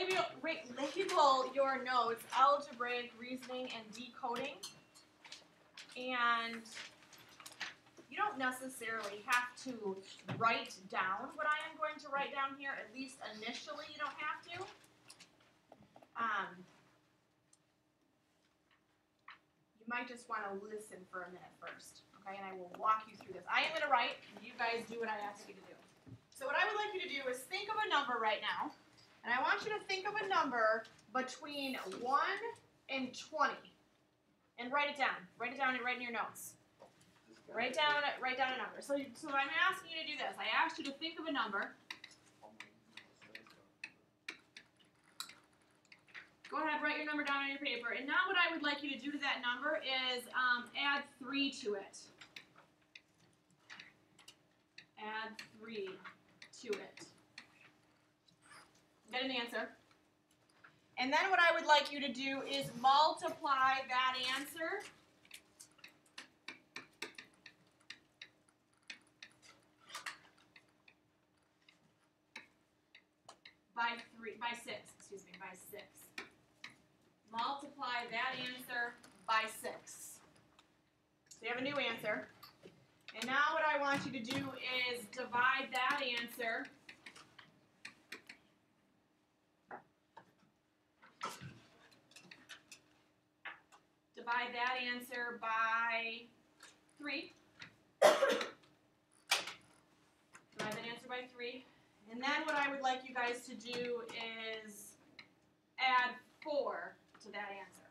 label your notes algebraic, reasoning, and decoding. And you don't necessarily have to write down what I am going to write down here. At least initially, you don't have to. You might just want to listen for a minute first, okay? And I will walk you through this. I am going to write, and you guys do what I ask you to do. So what I would like you to do is think of a number right now, and I want you to think of a number between 1 and 20, and write it down. Write it down and write in your notes. Write down a number. So I'm asking you to do this. I asked you to think of a number. Go ahead, write your number down on your paper. And now what I would like you to do to that number is add 3 to it. Add 3 to it. Get an answer. And then what I would like you to do is multiply that answer by 6. Multiply that answer by 6. So you have a new answer. And now what I want you to do is divide that answer by 3. Divide that answer by 3. And then what I would like you guys to do is add 4 to that answer.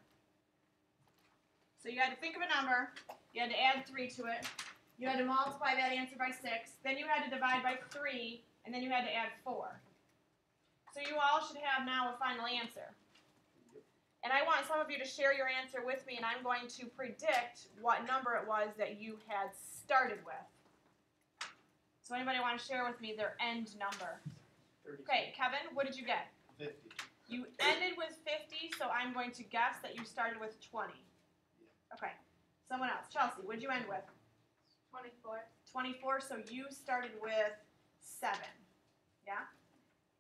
So you had to think of a number, you had to add 3 to it, you had to multiply that answer by 6, then you had to divide by 3, and then you had to add 4. So you all should have now a final answer. And I want some of you to share your answer with me, and I'm going to predict what number it was that you had started with. So anybody want to share with me their end number? 30. Okay, Kevin, what did you get? 50. You ended with 50, so I'm going to guess that you started with 20. Yeah. Okay. Someone else. Chelsea, what did you end with? 24. 24, so you started with 7. Yeah?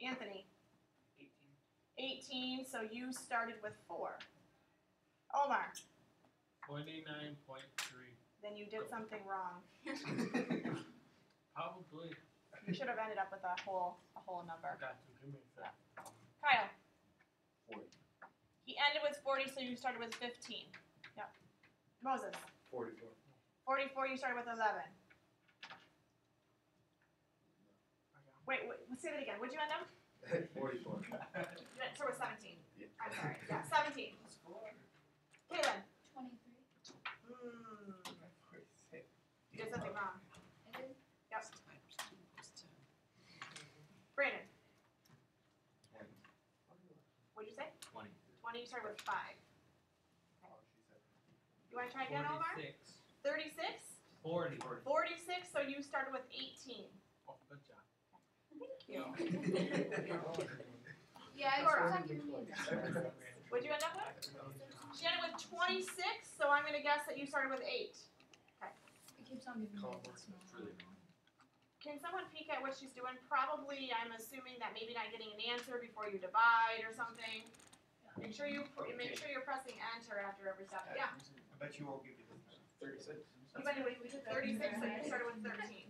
Anthony? 18, so you started with 4. Omar? 29.3. Then you did something wrong. Probably. You should have ended up with a whole number. Got to give me that. Kyle? 40. He ended with 40, so you started with 15. Yep. Moses? 44. 44, you started with 11. Wait, say that again. What'd you end up? 44. You started with 17. Yeah. I'm sorry. Yeah, 17. Kaylin? 23. You did something wrong. I did? Yep. Brandon? 20. What'd you say? 20. 20, you started with 5. You want to try again, Omar? 46. 36? 40. 46, so you started with 18. Oh, good job. Thank you. Yeah, Cora. it's not giving me a number. What'd you end up with? She ended with 26, so I'm going to guess that you started with 8. It keeps on giving me a bit small. Can someone peek at what she's doing? Probably, I'm assuming that maybe not getting an answer before you divide or something. Make sure you're pressing enter after every step. Yeah. I bet you won't give you this time. 36. You ended with 36, so you started with 13.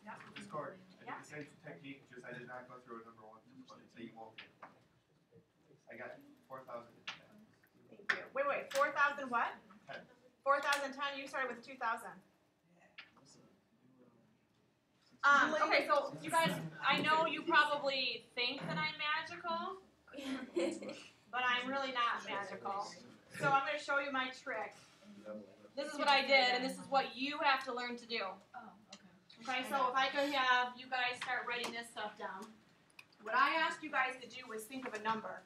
Yep. Discard. I Yeah. did the same technique, just I did not go through a number 1 to 20, so you won't get it. I got 4,000. Thank you. Wait. 4,000 what? 10. 4,010. You started with 2,000. Okay, so you guys, I know you probably think that I'm magical, but I'm really not magical. So I'm going to show you my trick. This is what I did, and this is what you have to learn to do. Oh, okay. Okay, so if I could have you guys start writing this stuff down. What I asked you guys to do was think of a number.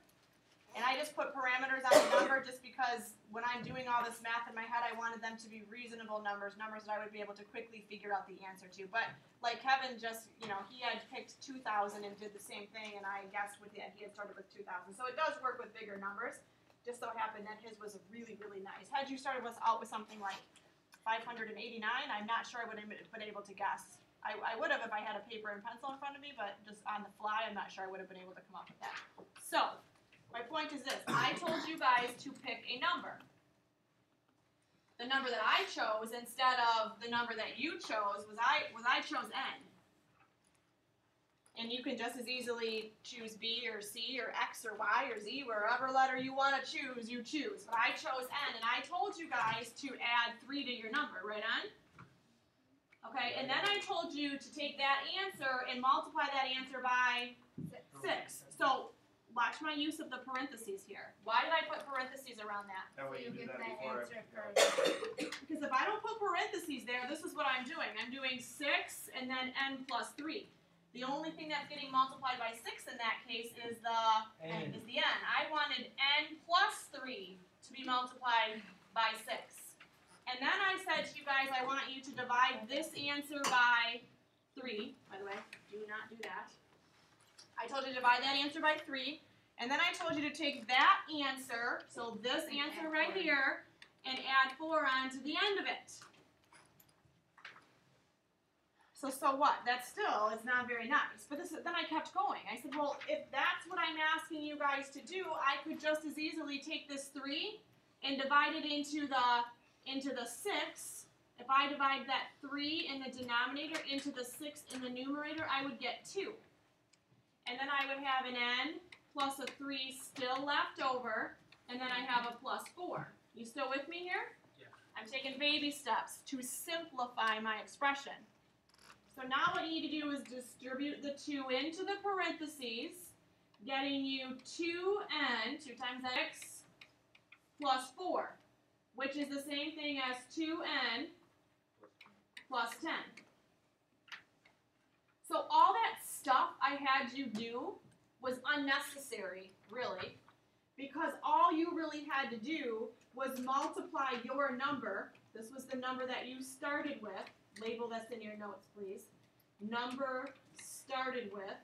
And I just put parameters on the number just because when I'm doing all this math in my head, I wanted them to be reasonable numbers that I would be able to quickly figure out the answer to. But like Kevin just, he had picked 2,000 and did the same thing, and I guessed he had started with 2,000. So it does work with bigger numbers. Just so happened that his was really, really nice. Had you started out with something like 589, I'm not sure I would have been able to guess. I would have if I had a paper and pencil in front of me, but just on the fly, I'm not sure I would have been able to come up with that. So My point is this. I told you guys to pick a number. The number that I chose instead of the number that you chose was I chose n. And you can just as easily choose B or C or X or Y or Z, wherever letter you want to choose, you choose. But I chose n, and I told you guys to add 3 to your number, right on? Okay, and then I told you to take that answer and multiply that answer by 6. So watch my use of the parentheses here. Why did I put parentheses around that? That way you You do get that that before. answer first. Because if I don't put parentheses there, this is what I'm doing. I'm doing 6 and then n plus 3. The only thing that's getting multiplied by 6 in that case is the N. n. I wanted n plus 3 to be multiplied by 6. And then I said to you guys, I want you to divide this answer by 3. By the way, do not do that. I told you to divide that answer by 3. And then I told you to take that answer, so this answer right here, and add 4 onto the end of it. So what? That still is not very nice. But then I kept going. I said, well, if that's what I'm asking you guys to do, I could just as easily take this 3 and divide it into the 6. If I divide that 3 in the denominator into the 6 in the numerator, I would get 2. And then I would have an n plus a 3 still left over, and then I have a plus 4. You still with me here? Yeah. I'm taking baby steps to simplify my expression. So now what you need to do is distribute the 2 into the parentheses, getting you 2n, 2 times x, plus 4, which is the same thing as 2n plus 10. So all that stuff I had you do was unnecessary, really, because all you really had to do was multiply your number. This was the number that you started with. Label this in your notes, please. Number started with.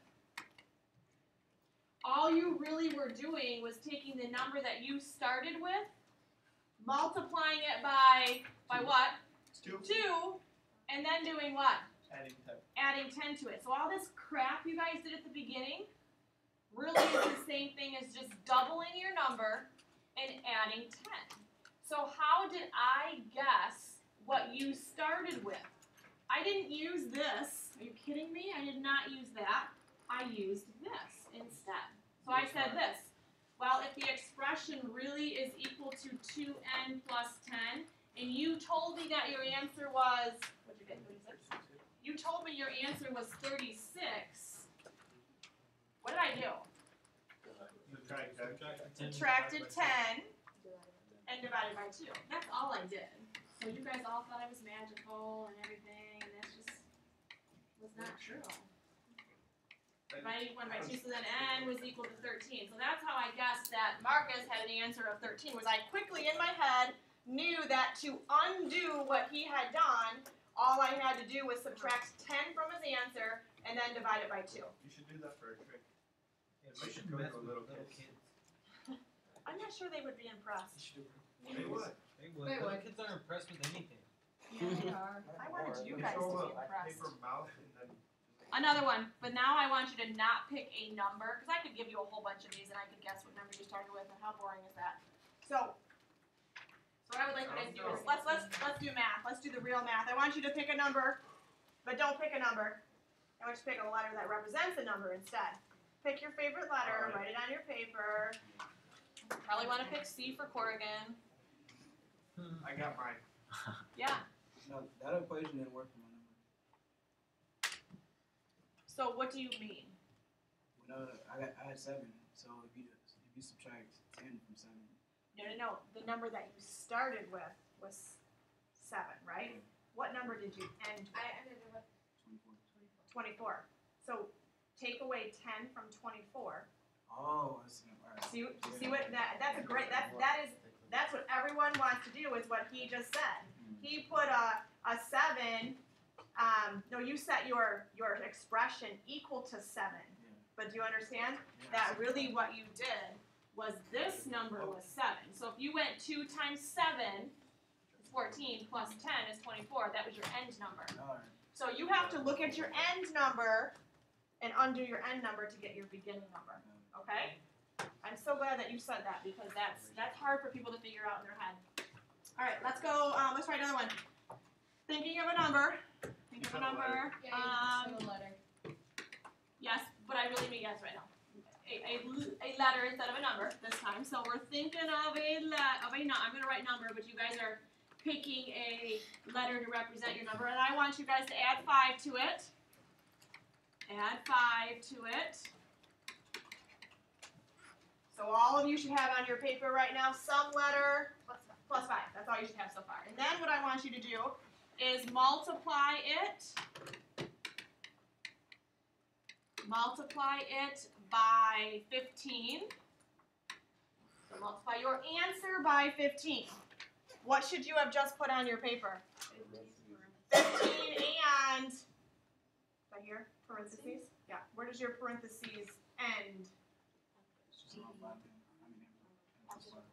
All you really were doing was taking the number that you started with, multiplying it by what? 2. 2, and then doing what? Adding 10. Adding 10 to it. So all this crap you guys did at the beginning really is the same thing as just doubling your number and adding 10. So how did I guess what you started with? I didn't use this. Are you kidding me? I did not use that. I used this instead. So I said this. Well, if the expression really is equal to 2n plus 10, and you told me that your answer was, what'd you get, 36? You told me your answer was 36. What did I do? Subtracted 10 and divided by 2. That's all I did. So you guys all thought I was magical and everything, and that just was not true. Divided 1 by 2, so then n was equal to 13. So that's how I guessed that Marcus had an answer of 13, was I quickly in my head knew that to undo what he had done, all I had to do was subtract 10 from his answer and then divide it by 2. You should do that for a trick. Yeah, We should go mess to with little little kids. kids. I'm not sure they would be impressed. They would. They would. They Little would. kids aren't impressed with anything. Yeah, they are. I wanted you They guys to show be a impressed. paper mouth and then. Another one, but now I want you to not pick a number, because I could give you a whole bunch of these and I could guess what number you started with, and how boring is that? So what I would like you guys to do is, let's do math. Let's do the real math. I want you to pick a number, but don't pick a number. I want you to pick a letter that represents a number instead. Pick your favorite letter, write it on your paper. Probably want to pick C for Corrigan. I got mine. Yeah. No, that equation didn't work for my number. So what do you mean? No, I had 7. So if you subtract 10 from 7. No. The number that you started with was 7, right? What number did you end with? I ended with 24. 24. So take away 10 from 24. Oh, that's all right. See what that's a great that's what everyone wants to do is what he just said. He put a 7. No, you set your expression equal to 7. Yeah. But do you understand Yeah, that so- really what you did was this number was 7. So if you went 2 times 7 is 14 plus 10 is 24. That was your end number. All right. So you have to look at your end number and undo your end number to get your beginning number. Okay? I I'm so glad that you said that because that's hard for people to figure out in their head. All right, let's go. Let's try another one. Thinking of a number. Think of a number. Yeah, you letter. Yes, but I really mean yes right now. A letter instead of a number this time. So we're thinking of I'm going to write number, but you guys are picking a letter to represent your number, and I want you guys to add 5 to it. Add 5 to it. So all of you should have on your paper right now some letter plus 5. That's all you should have so far. And then what I want you to do is multiply it. Multiply it by 15. So multiply your answer by 15. What should you have just put on your paper? 15 and, right here, parentheses? Yeah, where does your parentheses end?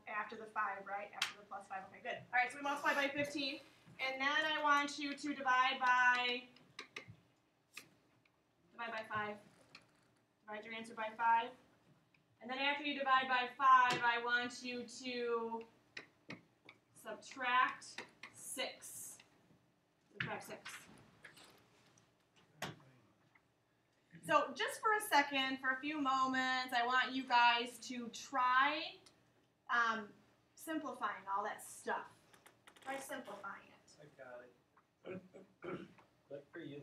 After the 5, right? After the plus 5, okay, good. All right, so we multiply by 15, and then I want you to divide by 5. Divide your answer by 5. And then after you divide by 5, I want you to subtract 6. Subtract 6. So just for a second, for a few moments, I want you guys to try simplifying all that stuff. Try simplifying it. I got it. Good for you.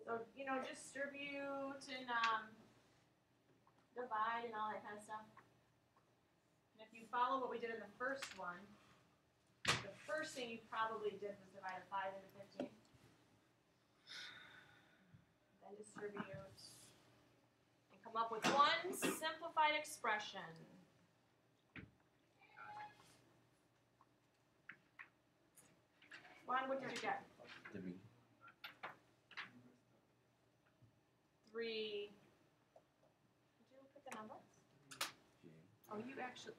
So, distribute and divide and all that kind of stuff. And if you follow what we did in the first one, the first thing you probably did was divide a 5 into 15. Then distribute and come up with one simplified expression. Juan, what did you get? 3. Did you pick the numbers? Oh, you actually.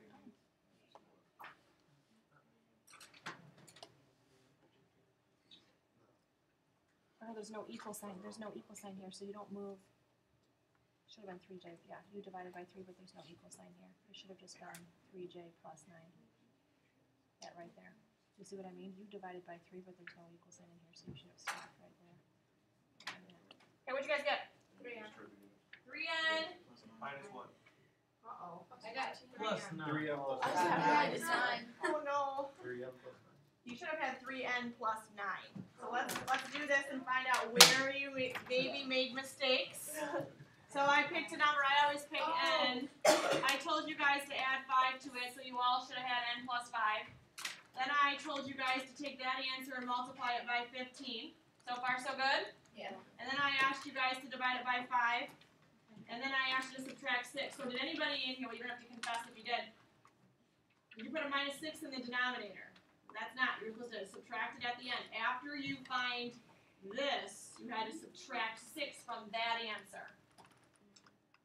Oh, there's no equal sign. There's no equal sign here, so you don't move. Should have been 3j. Yeah, you divided by 3, but there's no equal sign here. It should have just been 3j plus 9. That right there. You see what I mean? You divided by 3, but there's no equal sign in here, so you should have stopped right there. Okay, what'd you guys get? 3n. 3n. Minus 1. Uh-oh. I got Plus 9. 3m plus I 9. was having a hard time. Oh no. 3m plus 9. You should have had 3n plus 9. So let's do this and find out where you maybe made mistakes. So I picked a number. I always pick n. I told you guys to add 5 to it, so you all should have had n plus 5. Then I told you guys to take that answer and multiply it by 15. So far, so good? Yeah. And then I asked you guys to divide it by 5. And then I asked you to subtract 6. So did anybody in here, well, you're going to have to confess if you did. Did you put a minus 6 in the denominator? That's not. You're supposed to subtract it at the end. After you find this, you had to subtract 6 from that answer.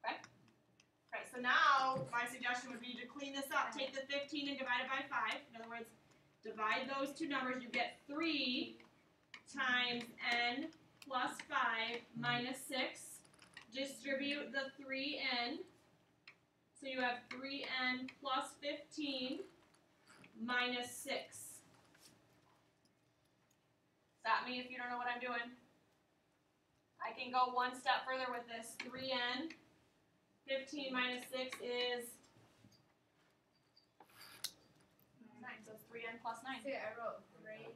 Okay? Okay, so now my suggestion would be to clean this up. Take the 15 and divide it by 5. In other words, divide those two numbers. You get 3 times n plus 5 minus 6. Distribute the 3n. So you have 3n plus 15 minus 6. Stop me if you don't know what I'm doing. I can go one step further with this. 3n. 15 minus 6 is 9. So it's 3n plus 9. See, I wrote 3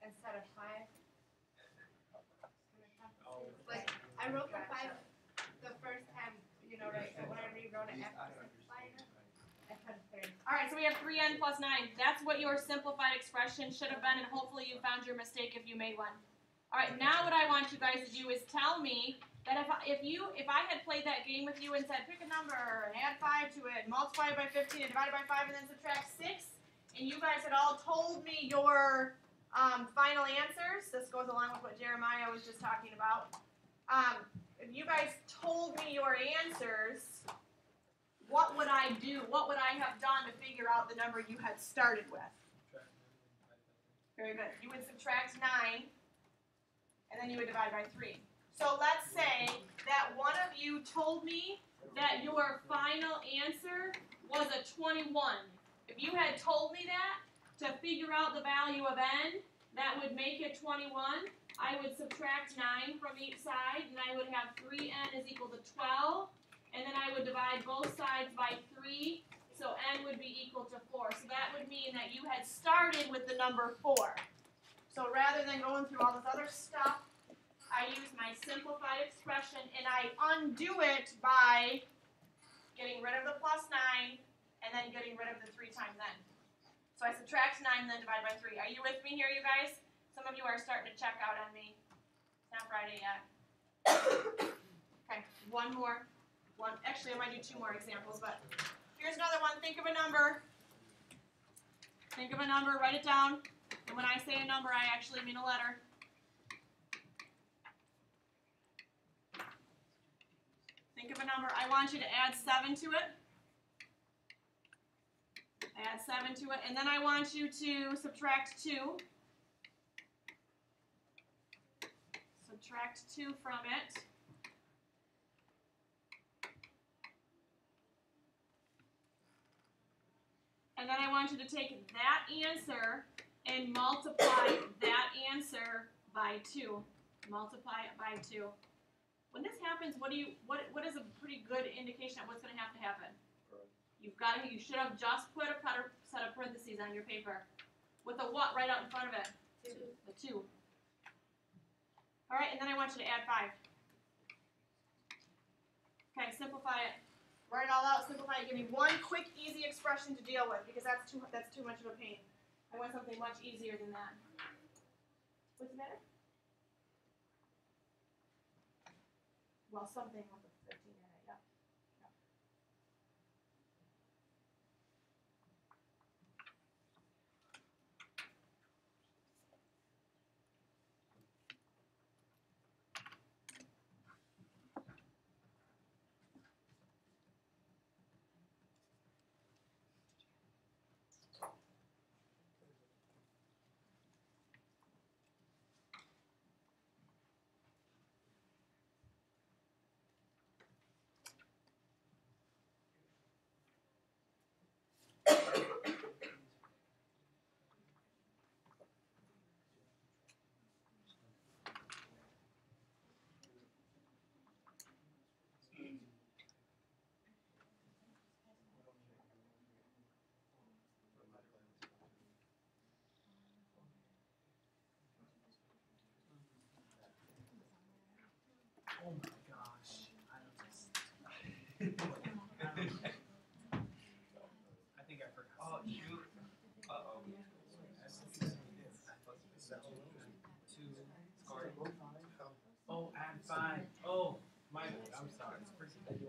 instead of 5. Like, I wrote the 5 the first time, right? But when I rewrote it after simplifying it, I put 3. All right, so we have 3n plus 9. That's what your simplified expression should have been, and hopefully you found your mistake if you made one. All right, now what I want you guys to do is tell me that if I had played that game with you and said pick a number and add 5 to it, multiply it by 15 and divide it by 5 and then subtract 6, and you guys had all told me your final answers. This goes along with what Jeremiah was just talking about. If you guys told me your answers, what would I do? What would I have done to figure out the number you had started with? Very good. You would subtract 9, and then you would divide by 3. So let's say that one of you told me that your final answer was a 21. If you had told me that to figure out the value of n, that would make it 21. I would subtract 9 from each side, and I would have 3n is equal to 12. And then I would divide both sides by 3, so n would be equal to 4. So that would mean that you had started with the number 4. So rather than going through all this other stuff, I use my simplified expression, and I undo it by getting rid of the plus 9, and then getting rid of the 3 times n. So I subtract 9 and then divide by 3. Are you with me here, you guys? Some of you are starting to check out on me. It's not Friday yet. Okay, one more. Actually, I might do 2 more examples, but here's another one. Think of a number. Think of a number, write it down. And when I say a number, I actually mean a letter. Think of a number. I want you to add 7 to it. Add 7 to it. And then I want you to subtract 2. Subtract 2 from it. And then I want you to take that answer and multiply that answer by 2. Multiply it by 2. When this happens, what is a pretty good indication of what's going to happen? You should have just put a set of parentheses on your paper with a what right out in front of it? 2. A 2. All right, and then I want you to add 5. Okay, simplify it. Write it all out, simplify it. Give me one quick, easy expression to deal with because that's too much of a pain. I want something much easier than that. What's the matter? Well, something with a 15 in it, yeah. Oh my gosh. I think I forgot. Oh, shoot. Uh-oh. Oh, add 5. Oh, my bad. I'm sorry. It's pretty bad.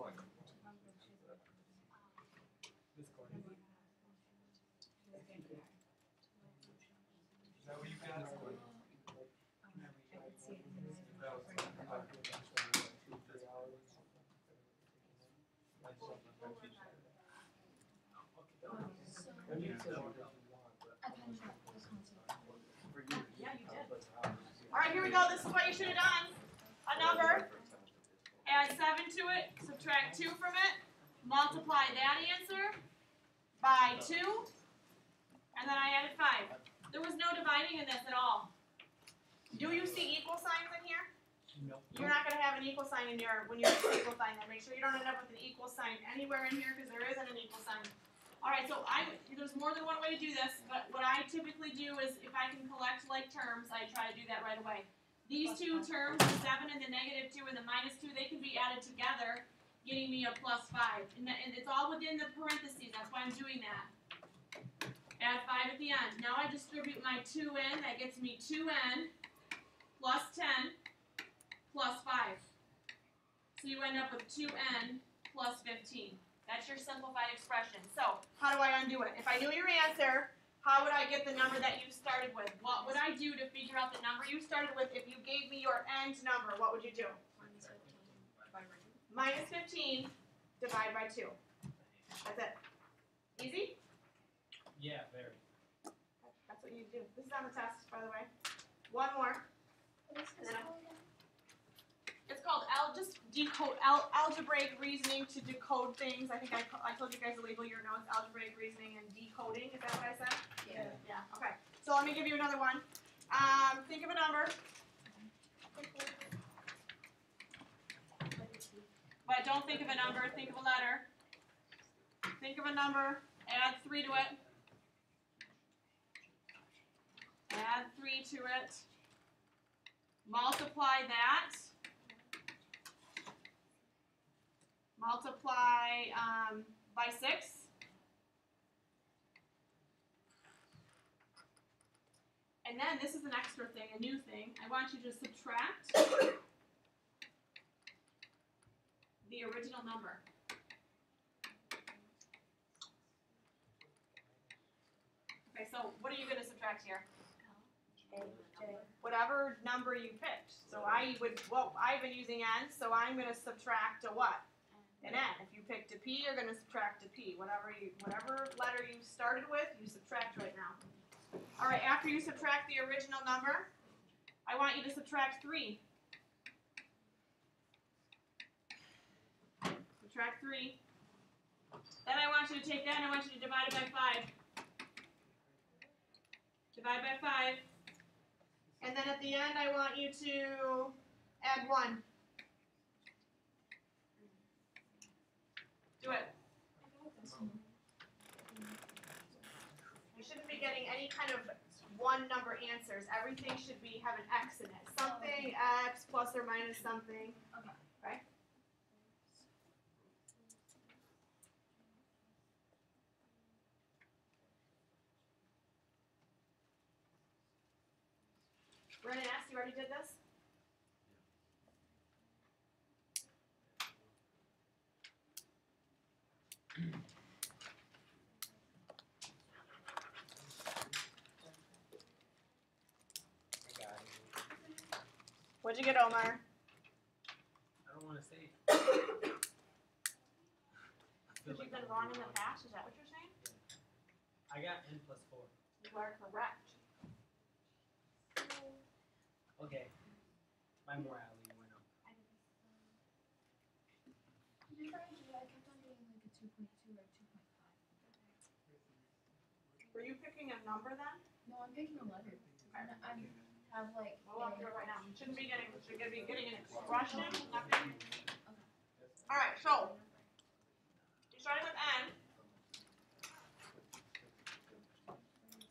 This corner. Is that what you got? Yeah, you did. All right, here we go. This is what you should have done. A number, add 7 to it, subtract 2 from it, multiply that answer by 2, and then I added 5. There was no dividing in this at all. Do you see equal signs in here? No. You're not going to have an equal sign in your, when you simplify that. Make sure you don't end up with an equal sign anywhere in here because there isn't an equal sign. All right, so there's more than one way to do this, but what I typically do is if I can collect like terms, I try to do that right away. These two terms, the 7 and the -2 and the -2, they can be added together, getting me a +5. And it's all within the parentheses, that's why I'm doing that. Add 5 at the end. Now I distribute my 2 in, that gets me 2n plus 10 plus 5. So you end up with 2n plus 15. That's your simplified expression. So, how do I undo it? If I knew your answer, how would I get the number that you started with? What would I do to figure out the number you started with if you gave me your end number? What would you do? Minus 15, divide by 2. That's it. Easy? Yeah, very. That's what you do. This is on the test, by the way. One more. And then It's called algebraic reasoning to decode things. I think I told you guys to label your notes algebraic reasoning and decoding. Is that what I said? Yeah. Yeah. Okay. So let me give you another one. Think of a number. But don't think of a number. Think of a letter. Think of a number. Add 3 to it. Add 3 to it. Multiply that. Multiply by 6. And then this is an extra thing, a new thing. I want you to subtract the original number. Okay, so what are you going to subtract here? Whatever number you picked. So I've been using n, so I'm going to subtract a what? An n. If you picked a p, you're going to subtract a p. Whatever letter you started with, you subtract right now. All right, after you subtract the original number, I want you to subtract 3. Subtract 3. Then I want you to take that and I want you to divide it by 5. Divide by 5. And then at the end, I want you to add 1. Do it. You shouldn't be getting any kind of one number answers. Everything should have an x in it. Something x plus or minus something. Okay. Right? Brennan asked, you already did this? I got it. What'd you get, Omar? I don't want to say. Because you've been wrong in the past, is that what you're saying? I got n plus 4. You are correct. Okay. My morality went up. I kept on getting like a 2.2 or 2.5. Were you picking a number then? No, I'm picking a letter. I have like. We'll walk through it right now. You shouldn't be getting an expression, nothing. All right, so you're starting with n.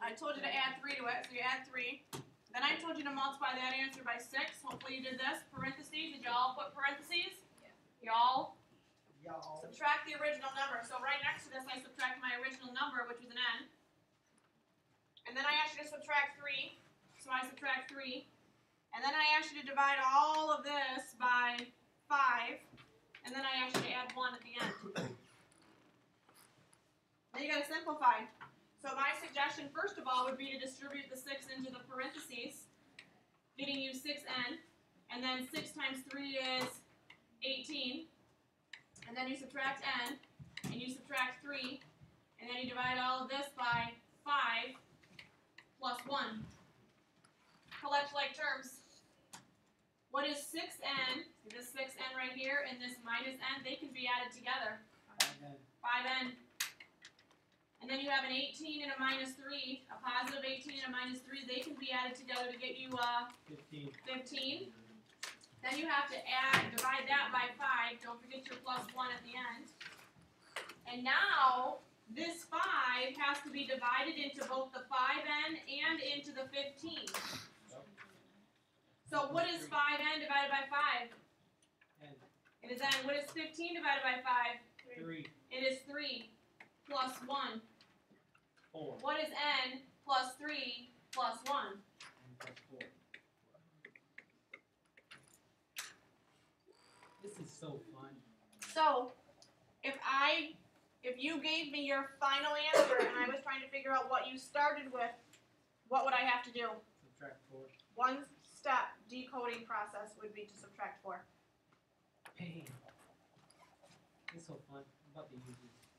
I told you to add 3 to it, so you add 3. Then I told you to multiply that answer by 6. Hopefully you did this. Parentheses. Did y'all put parentheses? Yeah. Y'all subtract the original number. So right next to this, I subtract my original number, which was an n. And then I asked you to subtract 3. So I subtract 3. And then I asked you to divide all of this by 5. And then I asked you to add 1 at the end. Then you got to simplify. So my suggestion, first of all, would be to distribute the 6 into the parentheses, getting you 6n. And then 6 times 3 is 18. And then you subtract n, and you subtract 3. And then you divide all of this by 5 plus 1. Collect like terms. What is 6n? This 6n right here and this minus n, they can be added together. 5n. And then you have an 18 and a minus 3, a positive 18 and a minus 3. They can be added together to get you 15. 15. Then you have to divide that by 5. Don't forget your plus 1 at the end. And now, this 5 has to be divided into both the 5n and into the 15. So what is 5n divided by 5? N. It is n. What is 15 divided by 5? 3. It is 3 plus 1. 4. What is n plus 3 plus 1? N plus 4. This is so fun. So, if you gave me your final answer and I was trying to figure out what you started with, what would I have to do? Subtract 4. One step decoding process would be to subtract 4. Pain. It's so fun. I'm about to use this.